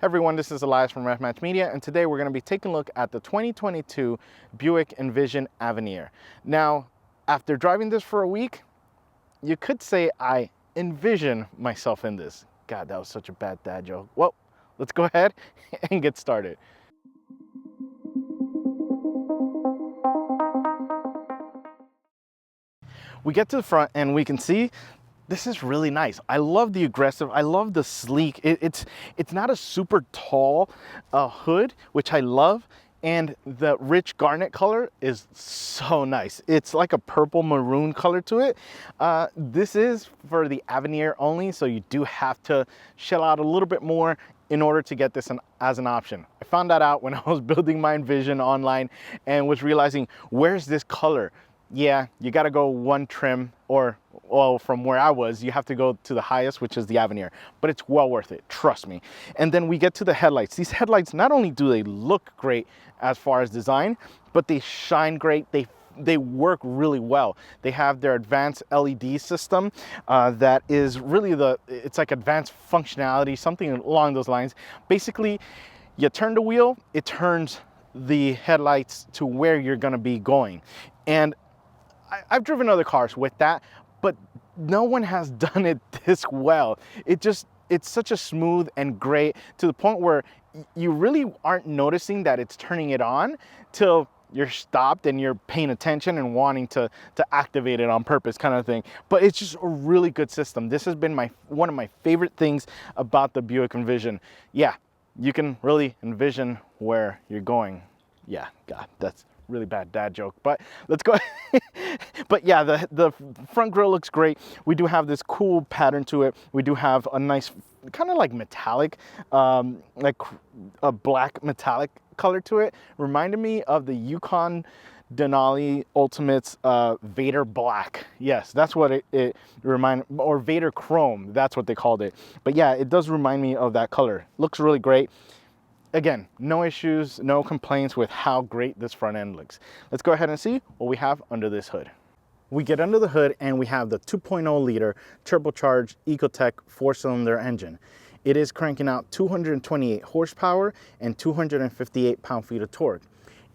Hey everyone, this is Elias from Match Media, and today we're going to be taking a look at the 2022 Buick Envision Avenir. Now, after driving this for a week, you could say I envision myself in this. God, that was such a bad dad joke. Well, let's go ahead and get started. We get to the front and we can see this is really nice. I love the aggressive, I love the sleek. It's not a super tall hood, which I love, and the rich garnet color is so nice. It's like a purple maroon color to it. This is for the Avenir only, so you do have to shell out a little bit more in order to get this as an option. I found that out when I was building my Envision online and was realizing, where's this color? Yeah, you gotta go one trim, or well, from where I was, you have to go to the highest, which is the Avenir, but it's well worth it, trust me. And then we get to the headlights. These headlights, not only do they look great as far as design, but they shine great. They work really well. They have their advanced LED system that is really it's like advanced functionality, something along those lines. Basically, you turn the wheel, it turns the headlights to where you're gonna be going. And I've driven other cars with that, but no one has done it this well. It's such a smooth and great, to the point where you really aren't noticing that it's turning it on till you're stopped and you're paying attention and wanting to activate it on purpose, kind of thing. But it's just a really good system. This has been one of my favorite things about the Buick Envision. Yeah, you can really envision where you're going. Yeah, God, that's really bad dad joke, but let's go. But yeah, the front grille looks great. We do have this cool pattern to it. We do have a nice kind of like metallic, like a black metallic color to it. Reminded me of the Yukon Denali Ultimates Vader Black. Yes, that's what it reminded, or Vader Chrome, that's what they called it. But yeah, it does remind me of that color. Looks really great. Again, no issues, no complaints with how great this front end looks. Let's go ahead and see what we have under this hood. We get under the hood and we have the 2.0 liter turbocharged Ecotec 4-cylinder engine. It is cranking out 228 horsepower and 258 pound-feet of torque.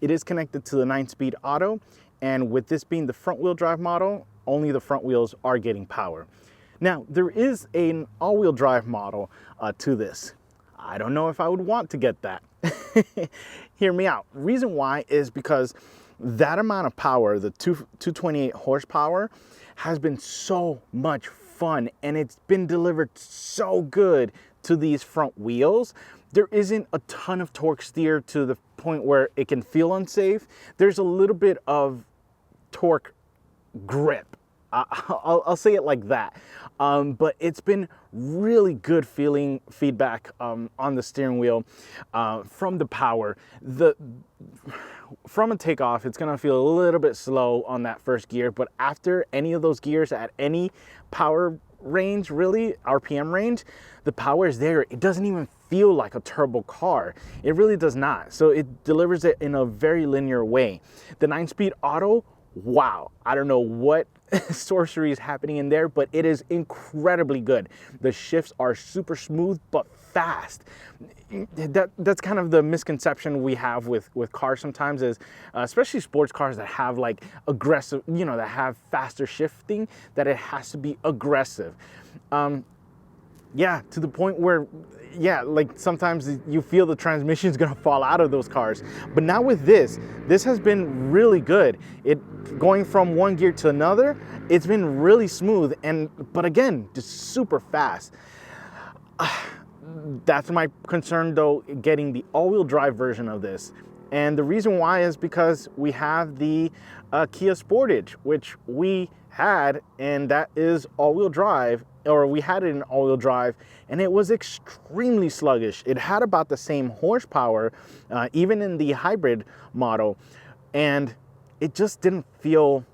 It is connected to the 9-speed auto, and with this being the front-wheel drive model, only the front wheels are getting power. Now, there is an all-wheel drive model to this. I don't know if I would want to get that. Hear me out. Reason why is because that amount of power, the 228 horsepower, has been so much fun, and it's been delivered so good to these front wheels. There isn't a ton of torque steer to the point where it can feel unsafe. There's a little bit of torque grip. I'll say it like that. But it's been really good feedback on the steering wheel from the power. From a takeoff, it's gonna feel a little bit slow on that first gear, but after any of those gears at any power range, really, RPM range, the power is there. It doesn't even feel like a turbo car. It really does not. So it delivers it in a very linear way. The 9-speed auto, wow, I don't know what sorcery is happening in there, but it is incredibly good. The shifts are super smooth but fast. That's kind of the misconception we have with cars sometimes, is especially sports cars that have like aggressive, that have faster shifting, that it has to be aggressive. Yeah, to the point where, yeah, like sometimes you feel the transmission is gonna fall out of those cars. But now with this has been really good. It going from one gear to another, it's been really smooth, but again, just super fast. That's my concern though, getting the all-wheel drive version of this. And the reason why is because we have the Kia Sportage, which we had, and that is all-wheel drive, or we had it in all-wheel drive, and it was extremely sluggish. It had about the same horsepower, even in the hybrid model, and it just didn't feel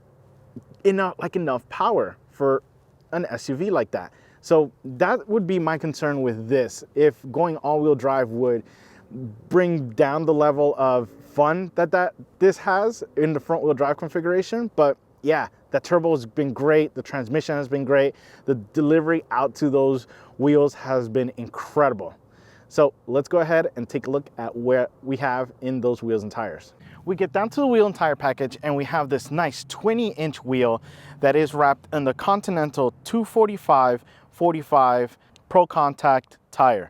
enough power for an SUV like that. So that would be my concern with this, if going all-wheel drive would bring down the level of fun that this has in the front-wheel drive configuration. But yeah, that turbo has been great. The transmission has been great. The delivery out to those wheels has been incredible. So let's go ahead and take a look at what we have in those wheels and tires. We get down to the wheel and tire package, and we have this nice 20-inch wheel that is wrapped in the Continental 245/45 Pro Contact tire.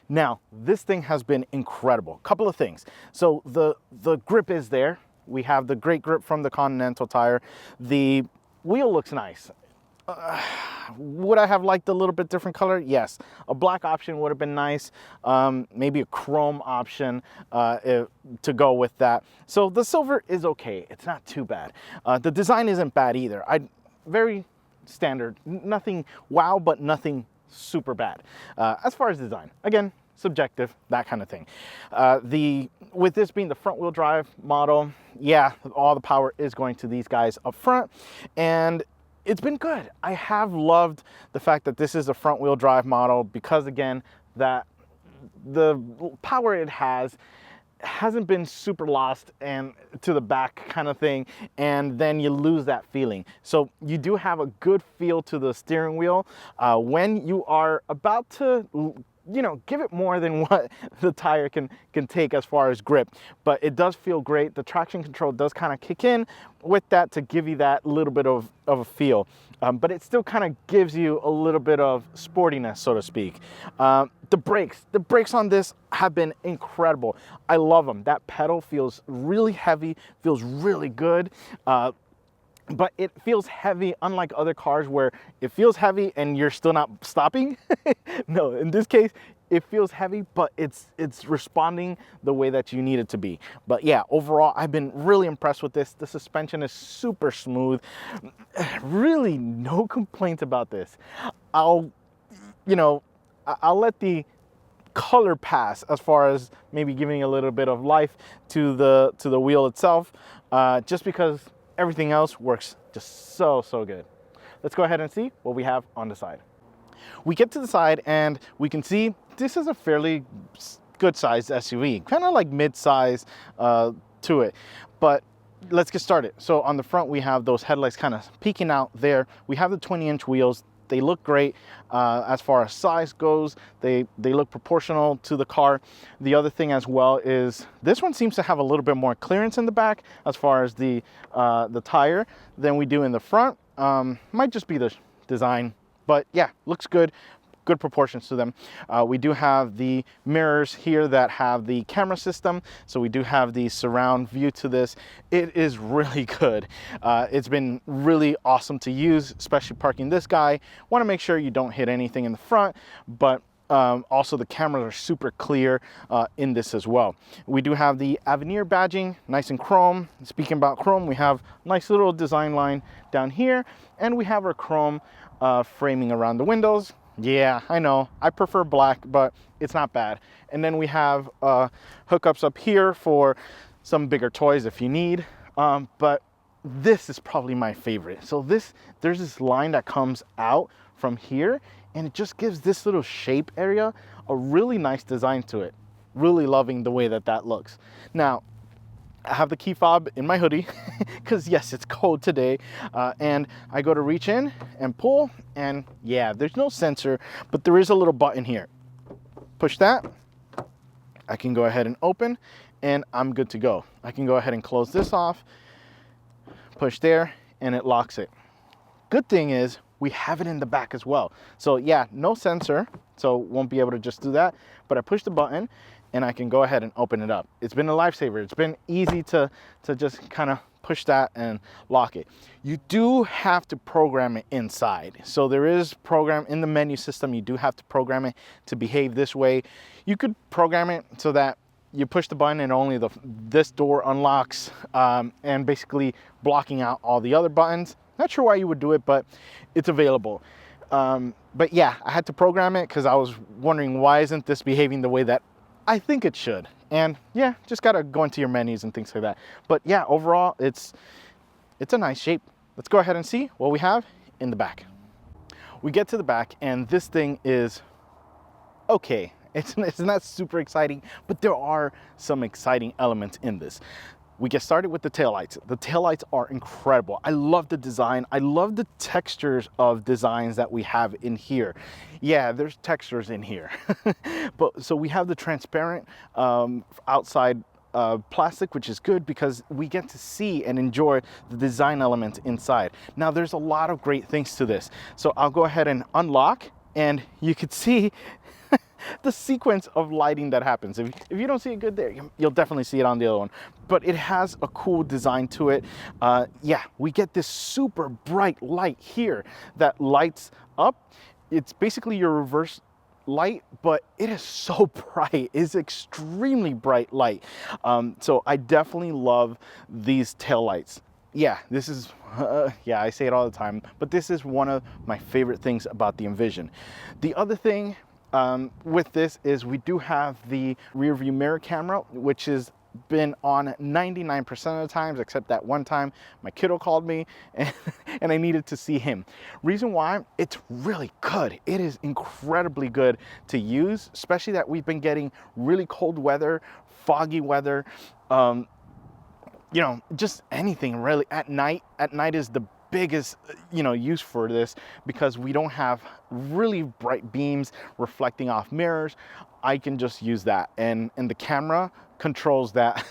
Now, this thing has been incredible. Couple of things. So the grip is there. We have the great grip from the Continental tire. The wheel looks nice. Would I have liked a little bit different color? Yes. A black option would have been nice. Maybe a chrome option to go with that. So the silver is okay. It's not too bad. The design isn't bad either. Very standard. Nothing wow, but nothing super bad. As far as design, again, subjective, that kind of thing. With this being the front wheel drive model, yeah, all the power is going to these guys up front, and it's been good. I have loved the fact that this is a front wheel drive model because, again, that the power it hasn't been super lost and to the back kind of thing, and then you lose that feeling. So you do have a good feel to the steering wheel when you are about to, you know, give it more than what the tire can take as far as grip, but it does feel great. The traction control does kind of kick in with that to give you that little bit of a feel, but it still kind of gives you a little bit of sportiness, so to speak. The brakes on this have been incredible. I love them. That pedal feels really heavy, feels really good. But it feels heavy, unlike other cars where it feels heavy and you're still not stopping. No, in this case, it feels heavy, but it's responding the way that you need it to be. But yeah, overall, I've been really impressed with this. The suspension is super smooth. Really no complaints about this. I'll let the color pass as far as maybe giving a little bit of life to the wheel itself, just because everything else works just so good. Let's go ahead and see what we have on the side. We get to the side and we can see this is a fairly good sized SUV, kind of like mid-size to it. But let's get started. So on the front, we have those headlights kind of peeking out there. We have the 20-inch wheels. They look great as far as size goes. They look proportional to the car. The other thing as well is this one seems to have a little bit more clearance in the back as far as the tire than we do in the front. Might just be the design, but yeah, looks good. Good proportions to them. We do have the mirrors here that have the camera system, so we do have the surround view to this. It is really good. It's been really awesome to use, especially parking this guy. Want to make sure you don't hit anything in the front, but also the cameras are super clear in this as well. We do have the Avenir badging, nice and chrome. Speaking about chrome, we have a nice little design line down here, and we have our chrome framing around the windows. Yeah, I know, I prefer black, but it's not bad. And then we have hookups up here for some bigger toys if you need. But this is probably my favorite. So there's this line that comes out from here, and it just gives this little shape area a really nice design to it. Really loving the way that looks. Now, I have the key fob in my hoodie because yes, it's cold today, and I go to reach in and pull, and yeah, there's no sensor, but there is a little button here. Push that, I can go ahead and open, and I'm good to go. I can go ahead and close this off, push there, and it locks it. Good thing is we have it in the back as well. So yeah, no sensor, so won't be able to just do that, but I push the button and I can go ahead and open it up. It's been a lifesaver. It's been easy to just kind of push that and lock it. You do have to program it inside. So there is program in the menu system. You do have to program it to behave this way. You could program it so that you push the button and only this door unlocks, and basically blocking out all the other buttons. Not sure why you would do it, but it's available. But yeah, I had to program it because I was wondering, why isn't this behaving the way that I think it should? And yeah, just gotta go into your menus and things like that. But yeah, overall, it's a nice shape. Let's go ahead and see what we have in the back. We get to the back, and this thing is okay. It's not super exciting, but there are some exciting elements in this. we get started with the taillights. The taillights are incredible. I love the design. I love the textures of designs that we have in here. Yeah, there's textures in here. But so we have the transparent outside plastic, which is good because we get to see and enjoy the design elements inside. Now there's a lot of great things to this. So I'll go ahead and unlock, and you could see the sequence of lighting that happens. If you don't see it good there, you'll definitely see it on the other one. But it has a cool design to it. Yeah, we get this super bright light here that lights up. It's basically your reverse light, but it is so bright. It's extremely bright light. So I definitely love these taillights. Yeah, this is, yeah, I say it all the time, but this is one of my favorite things about the Envision. The other thing with this is we do have the rear view mirror camera, which has been on 99% of the times, except that one time my kiddo called me and I needed to see him. Reason why, it's really good. It is incredibly good to use, especially that we've been getting really cold weather, foggy weather, you know, just anything really at night. At night is the biggest, you know, use for this because we don't have really bright beams reflecting off mirrors. I can just use that, and the camera controls that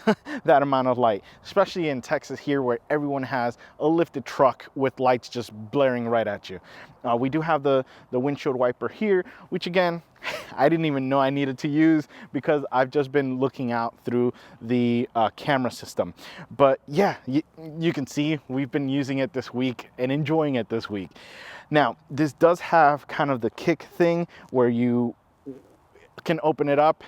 that amount of light, especially in Texas here where everyone has a lifted truck with lights just blaring right at you. We do have the windshield wiper here, which again, I didn't even know I needed to use because I've just been looking out through the camera system. But yeah, you can see we've been using it this week and enjoying it this week. Now, this does have kind of the kick thing where you can open it up.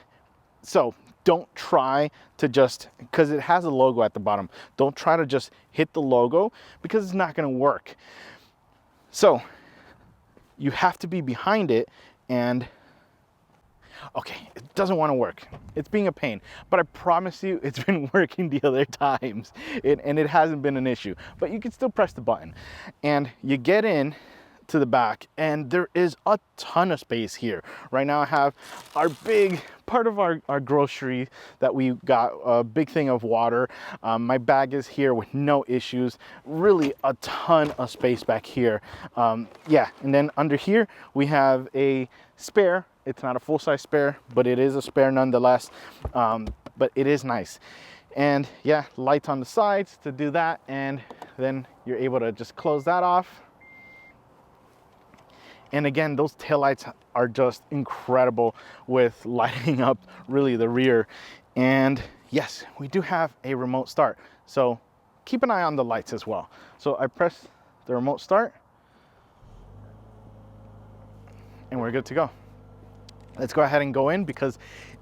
So don't try to just, because it has a logo at the bottom, don't try to just hit the logo because it's not going to work. So you have to be behind it, and okay, it doesn't want to work. It's being a pain, but I promise you it's been working the other times, and it hasn't been an issue. But you can still press the button and you get in to the back, and there is a ton of space here. Right now I have our big part of our grocery that we got, a big thing of water. My bag is here with no issues. Really a ton of space back here. Yeah, and then under here we have a spare. It's not a full-size spare, but it is a spare nonetheless. But it is nice. And yeah, lights on the sides to do that, and then you're able to just close that off. And again, those taillights are just incredible with lighting up really the rear. And yes, we do have a remote start. So keep an eye on the lights as well. So I press the remote start and we're good to go. Let's go ahead and go in because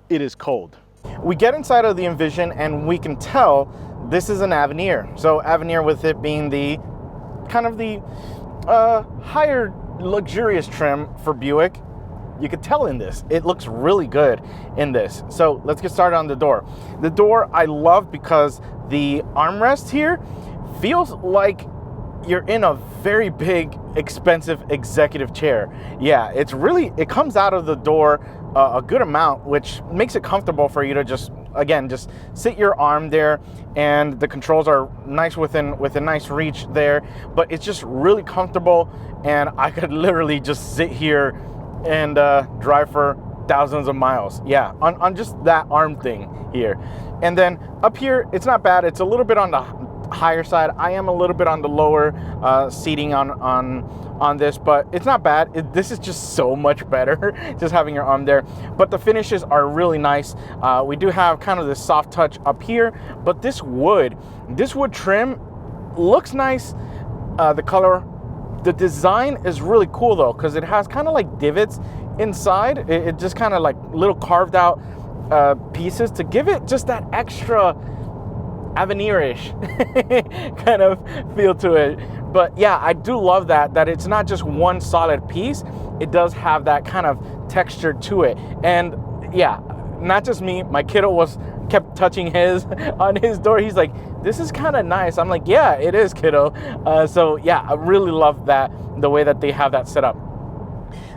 it is cold. We get inside of the Envision and we can tell this is an Avenir. So Avenir, with it being the kind of the higher luxurious trim for Buick. You could tell in this, it looks really good in this. So let's get started on the door. The door I love because the armrest here feels like you're in a very big, expensive executive chair. Yeah, it's really, it comes out of the door a good amount, which makes it comfortable for you to just, again, just sit your arm there, and the controls are nice with a nice reach there, but it's just really comfortable, and I could literally just sit here and drive for thousands of miles. Yeah, on just that arm thing here. And then up here, it's not bad. It's a little bit on the higher side. I am a little bit on the lower seating on this, but it's not bad. This is just so much better just having your arm there. But the finishes are really nice. We do have kind of this soft touch up here, but this wood trim looks nice. The color, the design is really cool though, because it has kind of like divots inside. It just kind of like little carved out pieces to give it just that extra Avenir-ish kind of feel to it. But yeah, I do love that it's not just one solid piece. It does have that kind of texture to it. And yeah, not just me, my kiddo kept touching his on his door. He's like, this is kind of nice. I'm like, yeah, it is, kiddo. So yeah, I really love that, the way that they have that set up.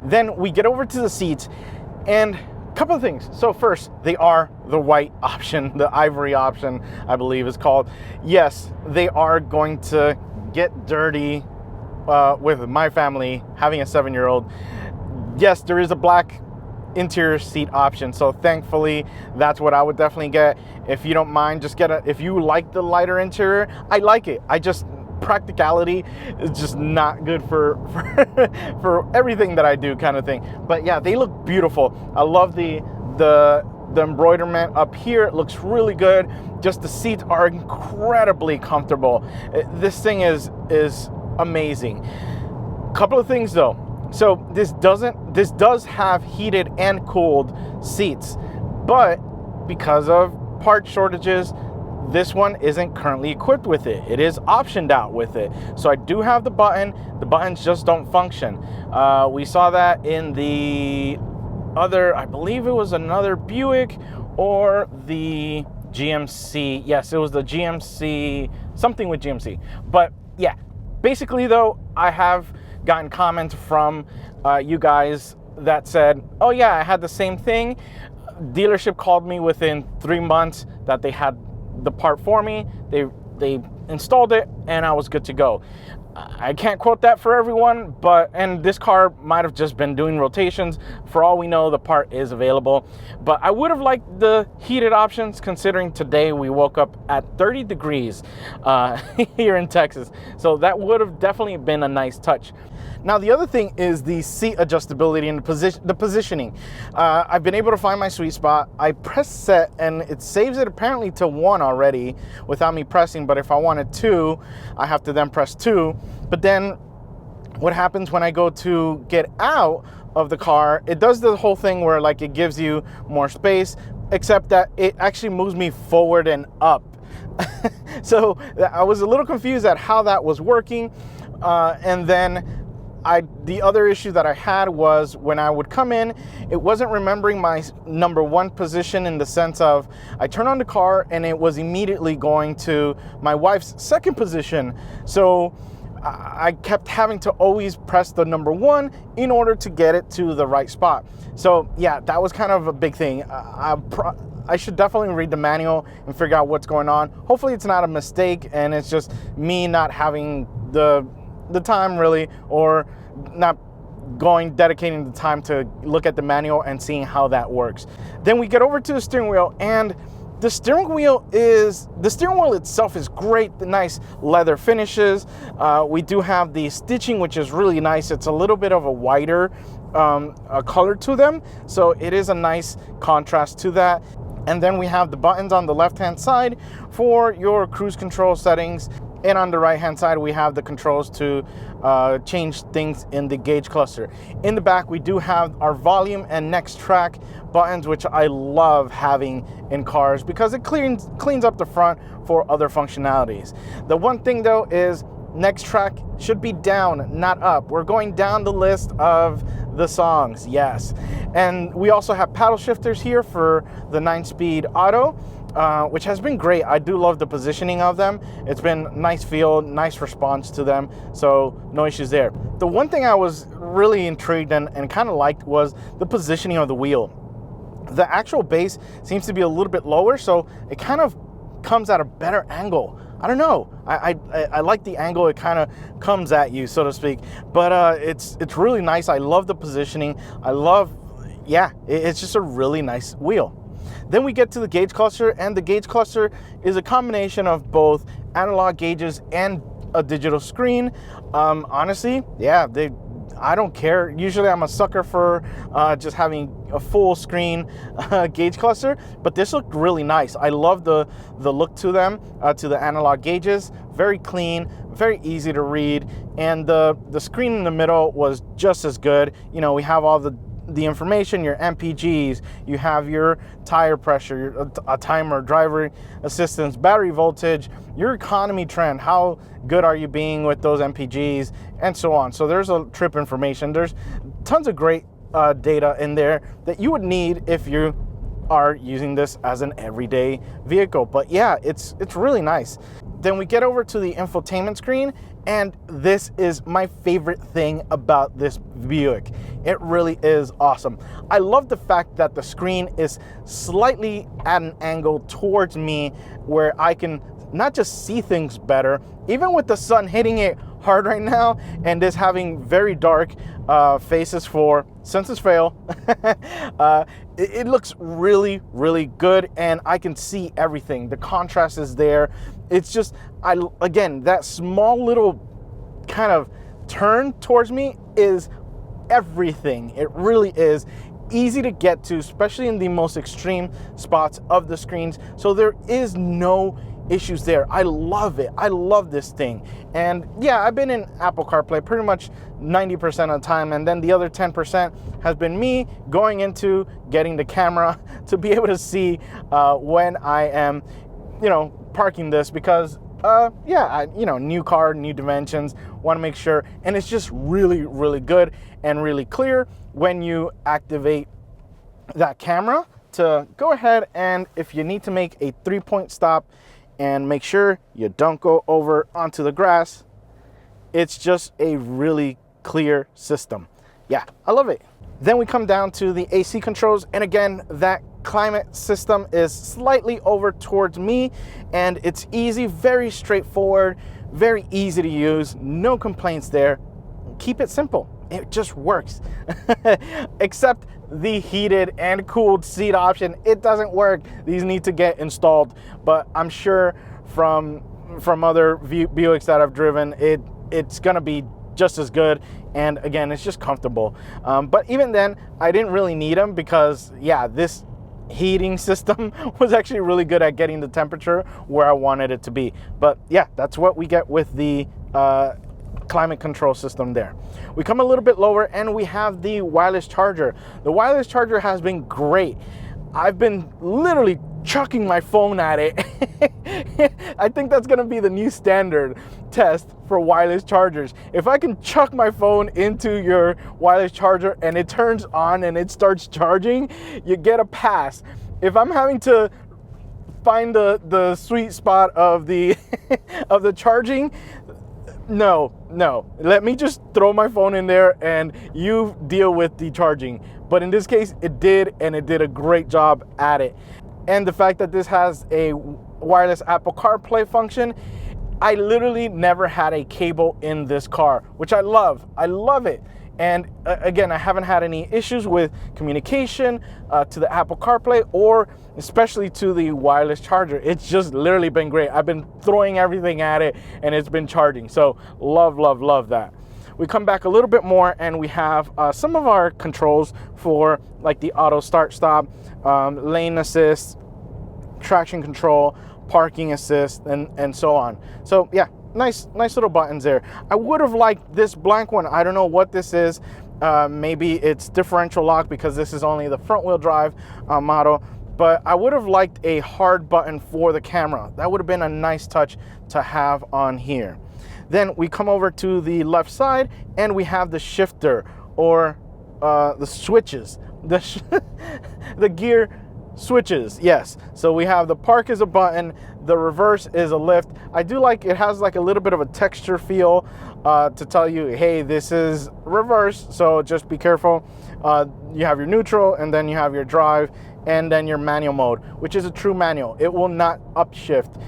Then we get over to the seats, and Couple of things. So first, they are the white option, the ivory option, I believe is called. Yes, they are going to get dirty with my family having a 7-year-old. Yes, there is a black interior seat option, so thankfully that's what I would definitely get. If you don't mind, just get if you like the lighter interior, I like it. I just, practicality is just not good for everything that I do, kind of thing. But yeah, they look beautiful. I love the embroiderment up here. It looks really good. Just the seats are incredibly comfortable. This thing is amazing. Couple of things though. So this does have heated and cooled seats, but because of part shortages, this one isn't currently equipped with it. It is optioned out with it. So I do have the button. The buttons just don't function. We saw that in the other, I believe it was another Buick or the GMC. Yes, it was the GMC, something with GMC. But yeah, basically though, I have gotten comments from you guys that said, oh yeah, I had the same thing. Dealership called me within 3 months that they had the part for me. They installed it and I was good to go. I can't quote that for everyone, and this car might have just been doing rotations. For all we know, the part is available. But I would have liked the heated options, considering today we woke up at 30 degrees here in Texas. So that would have definitely been a nice touch. Now, the other thing is the seat adjustability and the positioning. I've been able to find my sweet spot. I press set and it saves it apparently to 1 already without me pressing, but if I wanted 2, I have to then press 2. But then what happens when I go to get out of the car, it does the whole thing where like it gives you more space, except that it actually moves me forward and up. So I was a little confused at how that was working. And then the other issue that I had was when I would come in, it wasn't remembering my number 1 position, in the sense of I turned on the car and it was immediately going to my wife's 2nd position. So I kept having to always press the number 1 in order to get it to the right spot. So yeah, that was kind of a big thing. I should definitely read the manual and figure out what's going on. Hopefully it's not a mistake and it's just me not having the time really, or not dedicating the time to look at the manual and seeing how that works. Then we get over to the steering wheel, and the steering wheel itself is great. The nice leather finishes. We do have the stitching, which is really nice. It's a little bit of a whiter color to them, so it is a nice contrast to that. And then we have the buttons on the left-hand side for your cruise control settings. And on the right-hand side, we have the controls to change things in the gauge cluster. In the back, we do have our volume and next track buttons, which I love having in cars because it cleans up the front for other functionalities. The one thing, though, is next track should be down, not up. We're going down the list of the songs, yes. And we also have paddle shifters here for the 9-speed auto. Which has been great. I do love the positioning of them. It's been nice feel, nice response to them, so no issues there. The one thing I was really intrigued and kind of liked was the positioning of the wheel. The actual base seems to be a little bit lower, so it kind of comes at a better angle. I don't know. I like the angle it kind of comes at you, so to speak. But it's really nice. I love the positioning. It's just a really nice wheel. Then we get to the gauge cluster, and the gauge cluster is a combination of both analog gauges and a digital screen. Honestly, yeah, I don't care. Usually I'm a sucker for just having a full screen gauge cluster, but this looked really nice. I love the look to them, to the analog gauges. Very clean, very easy to read, and the screen in the middle was just as good. You know, we have all the information, your MPGs, you have your tire pressure, a timer, driver assistance, battery voltage, your economy trend, how good are you being with those MPGs, and so on. So there's a trip information. There's tons of great data in there that you would need if you are using this as an everyday vehicle. But yeah, it's really nice. Then we get over to the infotainment screen, And this is my favorite thing about this Buick. It really is awesome. I love the fact that the screen is slightly at an angle towards me where I can not just see things better, even with the sun hitting it hard right now and this having very dark faces for senses fail. It looks really, really good, and I can see everything. The contrast is there. It's just, again, that small little kind of turn towards me is everything. It really is easy to get to, especially in the most extreme spots of the screens. So there is no issues there. I love it. I love this thing. And yeah, I've been in Apple CarPlay pretty much 90% of the time, and then the other 10% has been me going into getting the camera to be able to see when I am, parking this, because new car, new dimensions, want to make sure. And it's just really, really good and really clear when you activate that camera to go ahead, and if you need to make a 3-point stop and make sure you don't go over onto the grass, it's just a really clear system. Yeah, I love it. Then we come down to the AC controls, and again, that climate system is slightly over towards me, and it's easy, very straightforward, very easy to use, no complaints there. Keep it simple. It just works. Except the heated and cooled seat option, it doesn't work. These need to get installed, but I'm sure from other Buicks that I've driven, it's gonna be just as good. And again, it's just comfortable. But even then, I didn't really need them, because yeah, this heating system was actually really good at getting the temperature where I wanted it to be. But yeah, that's what we get with the climate control system there. We come a little bit lower and we have the wireless charger. The wireless charger has been great. I've been literally chucking my phone at it. I think that's gonna be the new standard test for wireless chargers. If I can chuck my phone into your wireless charger and it turns on and it starts charging, you get a pass. If I'm having to find the sweet spot of the of the charging, no. Let me just throw my phone in there and you deal with the charging. But in this case, it did, and it did a great job at it. And the fact that this has a wireless Apple CarPlay function, I literally never had a cable in this car, which I love. I love it. And again, I haven't had any issues with communication to the Apple CarPlay, or especially to the wireless charger. It's just literally been great. I've been throwing everything at it and it's been charging. So love that. We come back a little bit more and we have some of our controls for like the auto start stop, lane assist, traction control, parking assist, and so on. So yeah, nice little buttons there. I would have liked this blank one. I don't know what this is. Maybe it's differential lock, because this is only the front wheel drive model. But I would have liked a hard button for the camera. That would have been a nice touch to have on here. Then we come over to the left side and we have the shifter, or the switches, the gear switches. Yes, so we have the park is a button, the reverse is a lift. I do like it has like a little bit of a texture feel to tell you, hey, this is reverse, so just be careful. You have your neutral, and then you have your drive, and then your manual mode, which is a true manual. It will not upshift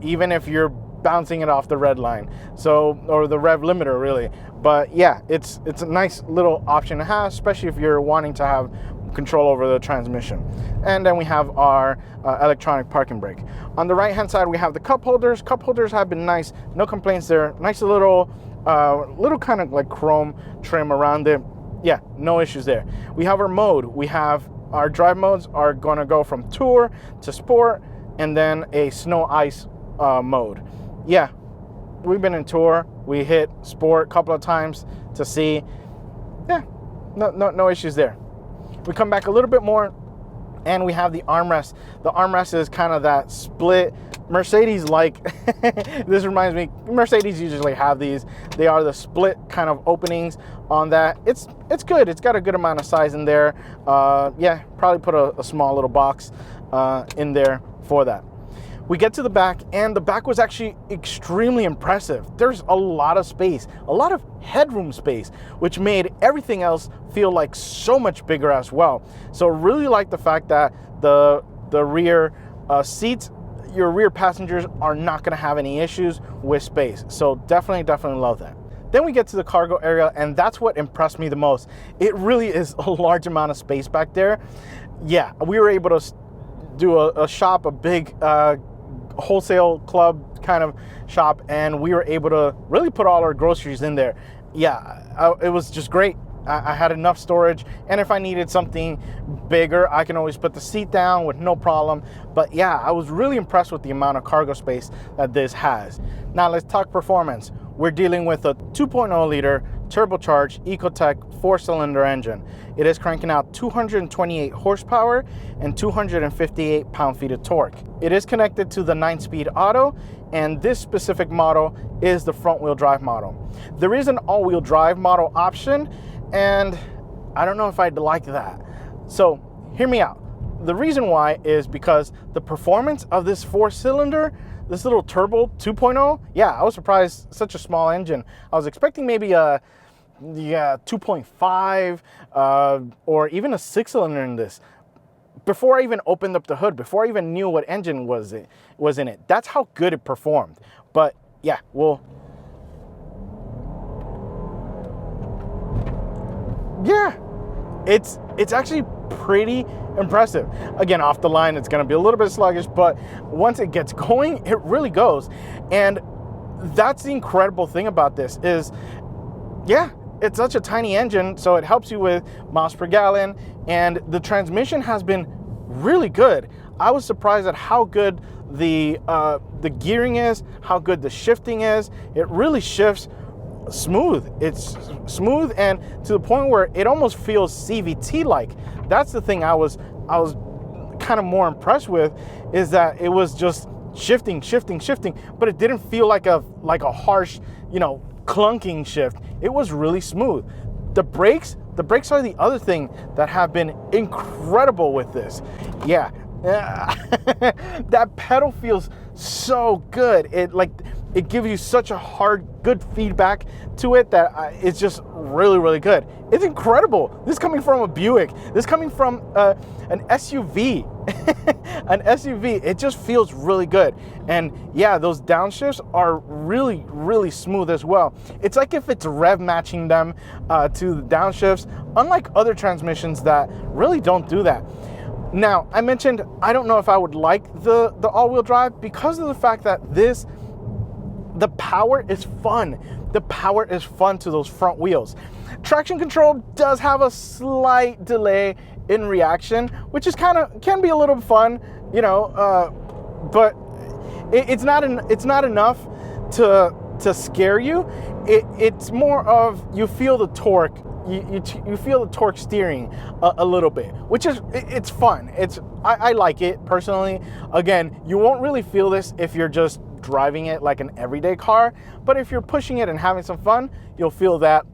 even if you're bouncing it off the red line, so, or the rev limiter really. But yeah, it's a nice little option to have, especially if you're wanting to have control over the transmission. And then we have our electronic parking brake. On the right hand side, we have the cup holders. Cup holders have been nice, no complaints there. Nice little kind of like chrome trim around it. Yeah, no issues there. We have our mode. We have our drive modes are going to go from tour to sport, and then a snow ice mode. Yeah, we've been in tour. We hit sport a couple of times to see. Yeah, no issues there. We come back a little bit more and we have the armrest. The armrest is kind of that split Mercedes like. This reminds me, Mercedes usually have these. They are the split kind of openings on that. It's good. It's got a good amount of size in there. Yeah, probably put a small little box in there for that. We get to the back, and the back was actually extremely impressive. There's a lot of space, a lot of headroom space, which made everything else feel like so much bigger as well. So really like the fact that the rear seats, your rear passengers are not gonna have any issues with space. So definitely love that. Then we get to the cargo area, and that's what impressed me the most. It really is a large amount of space back there. Yeah, we were able to do a shop, a big wholesale club kind of shop, and we were able to really put all our groceries in there. Yeah, it was just great. I had enough storage, and if I needed something bigger, I can always put the seat down with no problem. But yeah, I was really impressed with the amount of cargo space that this has. Now let's talk performance. We're dealing with a 2.0 liter turbocharged Ecotec 4-cylinder engine. It is cranking out 228 horsepower and 258 pound-feet of torque. It is connected to the 9-speed auto, and this specific model is the front-wheel drive model. There is an all-wheel drive model option, and I don't know if I'd like that. So hear me out. The reason why is because the performance of this 4-cylinder, this little turbo 2.0, yeah, I was surprised, such a small engine. I was expecting maybe a 2.5 or even a 6-cylinder in this. Before I even opened up the hood, before I even knew what engine was in it, that's how good it performed. But yeah, well, yeah, it's actually pretty impressive. Again, off the line, it's going to be a little bit sluggish, but once it gets going, it really goes. And that's the incredible thing about this is, yeah, it's such a tiny engine, so it helps you with miles per gallon, and the transmission has been really good. I was surprised at how good the gearing is, how good the shifting is. It really shifts smooth. It's smooth, and to the point where it almost feels CVT like. That's the thing I was kind of more impressed with, is that it was just shifting, but it didn't feel like a harsh, clunking shift. It was really smooth. The brakes are the other thing that have been incredible with this. Yeah, that pedal feels so good. It gives you such a good feedback to it that it's just really good. It's incredible. This is coming from a Buick. This is coming from an SUV. An SUV. It just feels really good. And yeah, those downshifts are really smooth as well. It's like if it's rev matching them to the downshifts, unlike other transmissions that really don't do that. Now, I mentioned I don't know if I would like the all-wheel drive because of the fact that the power is fun. The power is fun to those front wheels. Traction control does have a slight delay in reaction, which is can be a little fun, but it's not enough to scare you. It's more of you feel the torque. You feel the torque steering a little bit, which is it's fun. I like it personally. Again, you won't really feel this if you're just driving it like an everyday car, but if you're pushing it and having some fun, you'll feel that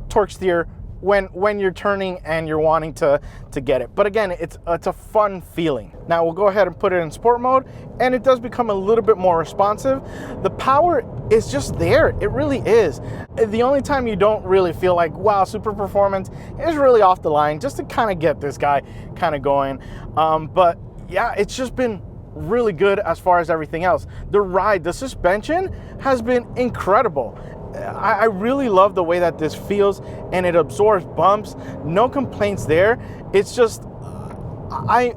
torque steer when you're turning and you're wanting to get it. But again, it's a fun feeling. Now we'll go ahead and put it in sport mode, and it does become a little bit more responsive. The power is just there. It really is. The only time you don't really feel like, wow, super performance, is really off the line, just to kind of get this guy kind of going. But yeah, it's just been really good as far as everything else. The suspension has been incredible. I really love the way that this feels, and it absorbs bumps. No complaints there. It's just, I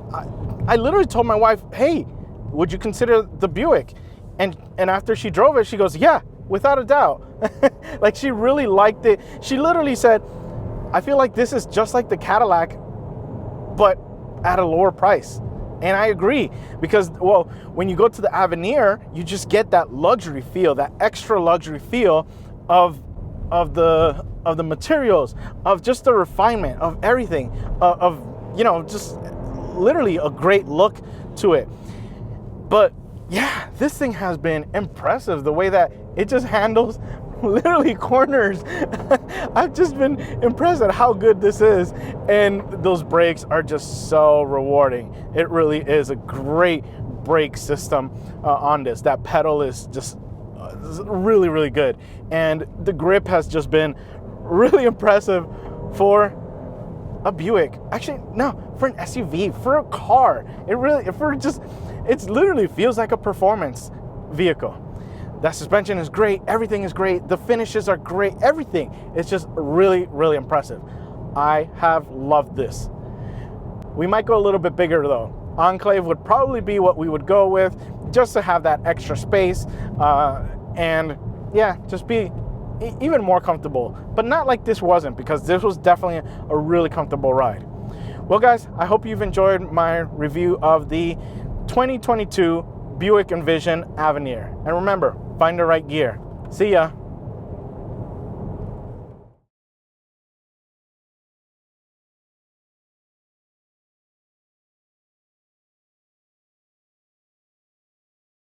literally told my wife, hey, would you consider the Buick? And after she drove it, she goes, yeah, without a doubt. Like, she really liked it. She literally said, I feel like this is just like the Cadillac, but at a lower price. And I agree, because, well, when you go to the Avenir, you just get that luxury feel, that extra luxury feel of the materials, of just the refinement of everything, of just literally a great look to it. But yeah, this thing has been impressive, the way that it just handles literally corners. I've just been impressed at how good this is, and those brakes are just so rewarding. It really is a great brake system on this. That pedal is just really, really good. And the grip has just been really impressive for a Buick. Actually, no, for an SUV, for a car. It literally feels like a performance vehicle. That suspension is great. Everything is great. The finishes are great. Everything is just really, really impressive. I have loved this. We might go a little bit bigger though. Enclave would probably be what we would go with, just to have that extra space, and yeah, just be even more comfortable. But not like this wasn't, because this was definitely a really comfortable ride. Well guys, I hope you've enjoyed my review of the 2022 Buick Envision Avenir. And remember, find the right gear. See ya.